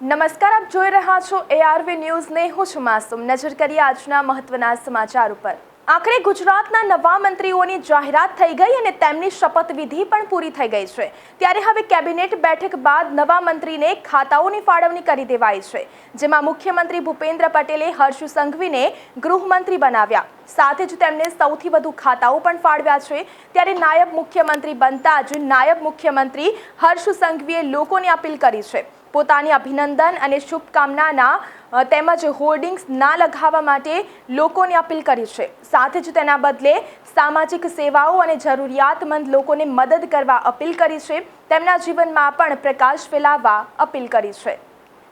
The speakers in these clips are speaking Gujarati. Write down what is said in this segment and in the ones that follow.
નમસ્કાર, આપ જોઈ રહ્યા છો ARV ન્યૂઝ ને હું છું માસૂમ। નજર કરીએ આજના મહત્વના સમાચાર ઉપર। આખરે ગુજરાતના નવા મંત્રીઓની જાહેરાત થઈ ગઈ અને તેમની શપથવિધિ પણ પૂરી થઈ ગઈ છે। ત્યારે હવે કેબિનેટ બેઠક બાદ નવા મંત્રીને ખાતાઓની ફાળવણી કરી દેવાઈ છે, જેમાં મુખ્યમંત્રી ભૂપેન્દ્ર પટેલે હર્ષ સંઘવીને ગૃહમંત્રી બનાવ્યા। સાથે જ તેમને સૌથી વધુ ખાતાઓ પણ ફાળવ્યા છે। ત્યારે નાયબ મુખ્યમંત્રી બનતા જ નાયબ મુખ્યમંત્રી હર્ષ સંઘવીએ લોકોને અપીલ કરી છે પોતાની અભિનંદન અને શુભકામનાના તેમજ હોર્ડિંગ્સ ના લગાવવા માટે લોકોને અપીલ કરી છે। સાથે જ તેના બદલે સામાજિક સેવાઓ અને જરૂરિયાતમંદ લોકોને મદદ કરવા અપીલ કરી છે। તેમના જીવનમાં પણ પ્રકાશ ફેલાવવા અપીલ કરી છે।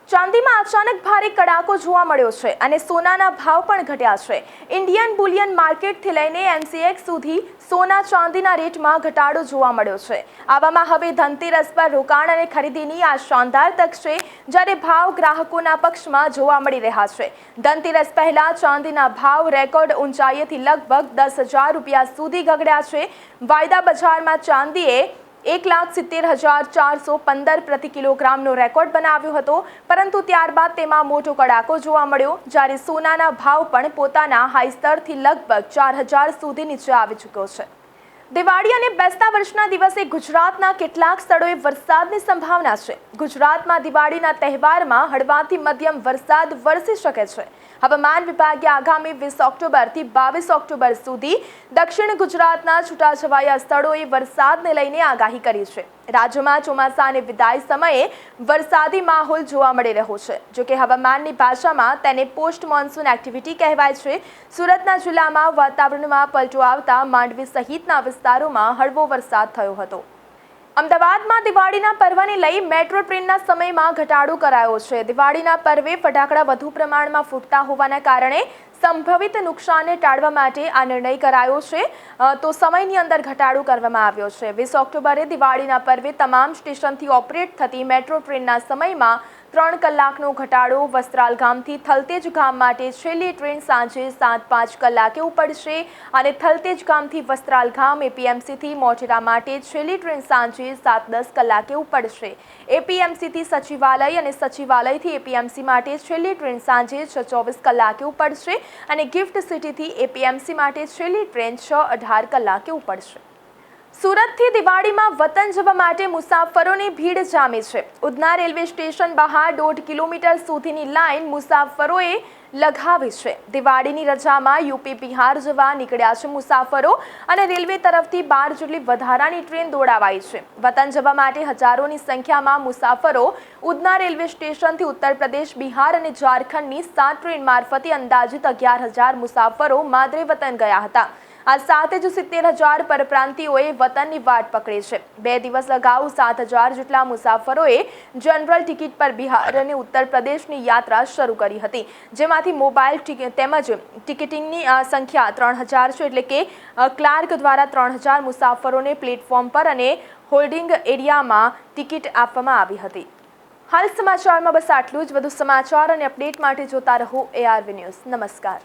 ચાંદીમાં અચાનક ભારે કડાકો જોવા મળ્યો છે અને સોનાના ભાવ પણ ઘટ્યા છે। ઇન્ડિયન બુલિયન માર્કેટથી લઈને MCX સુધી સોના ચાંદીના રેટમાં ઘટાડો જોવા મળ્યો છે। આવામાં હવે ધનતેરસ પર રોકાણ અને ખરીદીની આ શાનદાર તક છે, જ્યારે ભાવ ગ્રાહકોના પક્ષમાં જોવા મળી રહ્યા છે। ધનતેરસ પહેલા ચાંદીના ભાવ રેકોર્ડ ઊંચાઈએથી લગભગ 10,000 રૂપિયા સુધી ગગડ્યા છે। વાયદા બજારમાં ચાંદીએ 1,70,415 પ્રતિ કિલોગ્રામનો રેકોર્ડ બનાવ્યો હતો, પરંતુ ત્યારબાદ તેમાં મોટો કડાકો જોવા મળ્યો, જ્યારે સોનાના ભાવ પણ પોતાના હાઈ સ્તરથી લગભગ 4,000 સુધી નીચે આવી ચૂક્યો છે। દિવાળી અને બેસતા વર્ષના દિવસે ગુજરાતના કેટલાક સ્થળોએ વરસાદની સંભાવના છે। ગુજરાતમાં દિવાળીના તહેવારમાં હળવાથી મધ્યમ વરસાદ વરસી શકે છે। હવામાન વિભાગે આગામી 20 ઓક્ટોબરથી 22 ઓક્ટોબર સુધી દક્ષિણ ગુજરાતના છૂટાછવાયા સ્થળોએ વરસાદને લઈને આગાહી કરી છે। રાજ્યમાં ચોમાસાની વિદાય સમયે વરસાદી માહોલ જોવા મળી રહ્યો છે। જોકે હવામાનની ભાષામાં તેને પોસ્ટ મોન્સૂન એક્ટિવિટી કહેવાય છે। સુરતના જિલ્લામાં વાતાવરણમાં પલટો આવતા માંડવી સહિતના વિસ્તારોમાં હળવો વરસાદ થયો હતો। અમદાવાદમાં દિવાળીના પર્વને લઈ મેટ્રો ટ્રેનના સમયમાં ઘટાડો કરાયો છે। દિવાળીના પર્વે ફટાકડા વધુ પ્રમાણમાં ફૂટતા હોવાના કારણે સંભવિત નુકસાનને ટાળવા માટે આ નિર્ણય કરાયો છે, તો સમયની અંદર ઘટાડો કરવામાં આવ્યો છે। 20 ઓક્ટોબરે દિવાળીના પર્વે તમામ સ્ટેશનથી ઓપરેટ થતી મેટ્રો ટ્રેનના સમયમાં 3 કલાકનો ઘટાડો વસ્ત્રાલ ગામથી થલતેજ ગામ માટે છેલ્લી ટ્રેન સાંજે 7:05 કલાકે ઉપડશે અને થલતેજ ગામથી વસ્ત્રાલ ગામ APMCથી મોટેરા માટે છેલ્લી ટ્રેન સાંજે 7:10 કલાકે ઉપડશે। APMCથી સચિવાલય અને સચિવાલયથી APMC માટે છેલ્લી ટ્રેન સાંજે 6:24 કલાકે ઉપડશે અને ગિફ્ટ સિટીથી APMC માટે છેલ્લી ટ્રેન 6:18 કલાકે ઉપડશે। સુરતથી દિવાળીમાં વતન જવા માટે મુસાફરોની ભીડ જામી છે। ઉધના રેલવે સ્ટેશન બહાર 1.5 કિલોમીટર સુધીની લાઇન મુસાફરોએ લગાવી છે। દિવાળીની રજામાં યુપી બિહાર જવા નીકળ્યા છે મુસાફરો અને રેલવે તરફથી 12 જેટલી વધારાની ટ્રેન દોડાવાઈ છે। વતન જવા માટે હજારોની સંખ્યામાં મુસાફરો ઉધના રેલવે સ્ટેશનથી ઉત્તર પ્રદેશ, બિહાર અને ઝારખંડની 7 ટ્રેન મારફતે અંદાજિત 11,000 મુસાફરો માદરે વતન ગયા હતા। આ સાથે જ 70,000 પરપ્રાંતિઓએ વતનની વાટ પકડી છે। 2 દિવસ અગાઉ 7,000 જેટલા મુસાફરોએ જનરલ ટિકિટ પર બિહાર અને ઉત્તર પ્રદેશની યાત્રા શરૂ કરી હતી, જેમાંથી મોબાઈલ તેમજ ટિકિટિંગની સંખ્યા 3,000 છે, એટલે કે ક્લાર્ક દ્વારા 3,000 મુસાફરોને પ્લેટફોર્મ પર અને હોલ્ડિંગ એરિયામાં ટિકિટ આપવામાં આવી હતી। હાલ સમાચારમાં બસ આટલું જ। વધુ સમાચાર અને અપડેટ માટે જોતા રહો ARV ન્યૂઝ। નમસ્કાર।